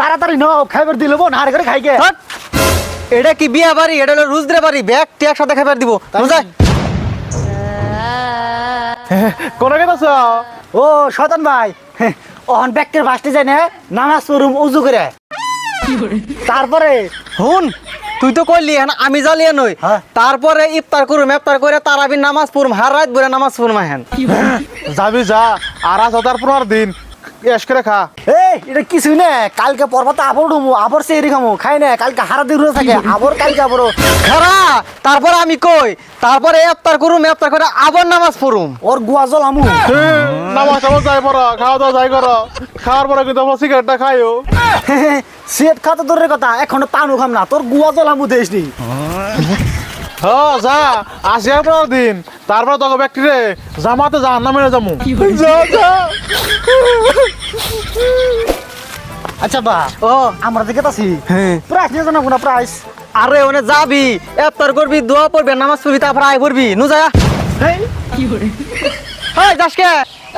তাড়াতাড়ি নাও খাইবার দিলে বোন হারে করে খাইকে এটা কি বিয়া বাড়ি এটা হলো রুজদের বাড়ি ব্যাগ টিয়া সাথে খাইবার দিব বুঝাই কোনে গেছ ও শয়তান ভাই ওহন ব্যাগের বাসতে যায় না নামাজ পড়ুম উজু করে তারপরে হুন তুই তো কইলি আমি জ্বালিয়ে নই তারপরে ইফতার করুম ইফতার করে তারাবি নামাজ পড়ুম হার রাত বলে নামাজ পড়ুম হেন যাবি যা আর আজ 15 দিন এস করে খা এই এটা কিছুই না কালকে পর্বতে আবার ডুমু আবার সেরি খামু খাই না কালকে হারা দিন রোজ থাকে আবার কালকে আবার খারা তারপরে আমি কই তারপরে ইফতার করুম ইফতার করে আবার নামাজ পড়ুম ওর গুয়া জল আমু নামাজ যাই পর খাওয়া দাওয়া যাই কর খাওয়ার পরে কিন্তু সিগারেটটা খাইও সেট খাতে দূরের কথা এখনো পানু খাম না তোর গুয়া জল আমু দেশ নি যা আসি 15 দিন তারপর তোকে ব্যক্তি রে জামাতে যা না মেরে যামু আচ্ছা বা ও আমরা দেখে তাছি হ্যাঁ প্রাইস নিয়ে জানা কোনা প্রাইস আরে ওনে যাবি ইফতার করবি দোয়া পড়বি নামাজ পড়বি তারপর আয় পড়বি নু যা হেই এই যাসকে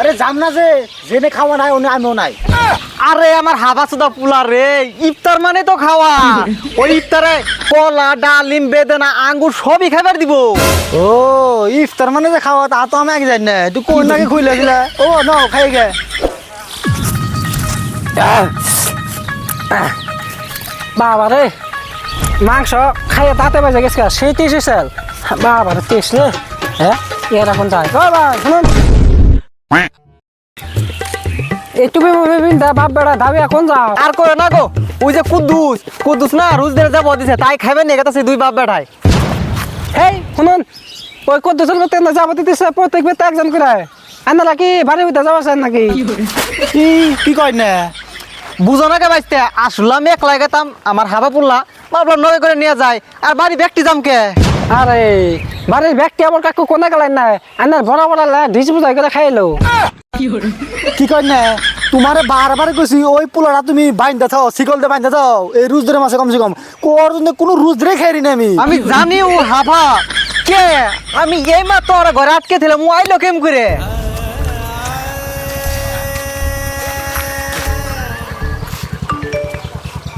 আরে জাম না যে জেনে খাওয়া নাই ওনে আমিও নাই আরে আমার হাবা সুদা পুলা রে ইফতার মানে তো খাওয়া ওই ইফতারে কলা ডালিম বেদানা আঙ্গুর সবই খাবার দিব ও ইফতার মানে যে খাওয়া তা তো আমি আগে জানি না তুই কোন নাকি খুইলে দিলা ও নাও খাই গে বাবা রে মাংস খাইয়ে তাতে বাজে গেছে সেই 30 সাল বাবা রে 30 রে হ্যাঁ এর এখন যায় ও ভাই শুনুন একটু বাপ বেড়া দাবি এখন যাও আর করে না গো ওই যে কুদ্দুস না রুজদের যাব দিছে তাই খাইবে নে গেছে দুই বাপ বেটাই হেই শুনুন ওই কত জন মতে না যাব দিতেছে প্রত্যেক বেতে একজন করে আনা নাকি বাড়ি হইতে যাওয়া চাই নাকি কি কই না বুঝো না কে বাইতে আসলাম একলা গেতাম আমার হাবা পুল্লা ভাবলাম নয় করে নিয়ে যায় আর বাড়ি ব্যক্তি যাম কে আরে বাড়ির ব্যক্তি আমার কাকু কোনে গেলেন না আনার বড় বড় ডিস বুঝাই করে খাইলো কি কই না তোমারে বারবার কইছি ওই পোলাটা তুমি বাইন্দা থাও শিকল দিয়ে বাইন্দা থাও এই রুজ ধরে মাসে কমসে কম কোর জন্য কোনো রুজ ধরে খাইরি না আমি জানি ও হাবা কে আমি এই মাত্র ওরা ঘরে আটকে ছিলাম ও আইলো কেম করে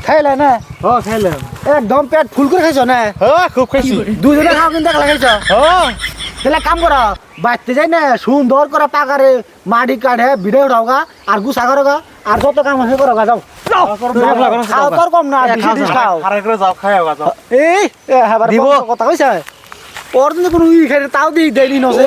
খাইলে না ও খাইলাম একদম পেট ফুল করে খাইছ না খুব খাইছি দুজনে খাও কিন্তু একলা খাইছ তাহলে কাম করো বাইতে যাই না সুন্দর করে পাকারে মাটি কাটে ভিড়ে উঠাওগা আর গুছা করোগা আর যত কাম আছে করোগা যাও খাও তোর কম না খাও হারাই করে যাও খাইও যাও এই দিব। কথা কইছে ওর জন্য কোনো ই খাই তাও দি দেয়নি নছে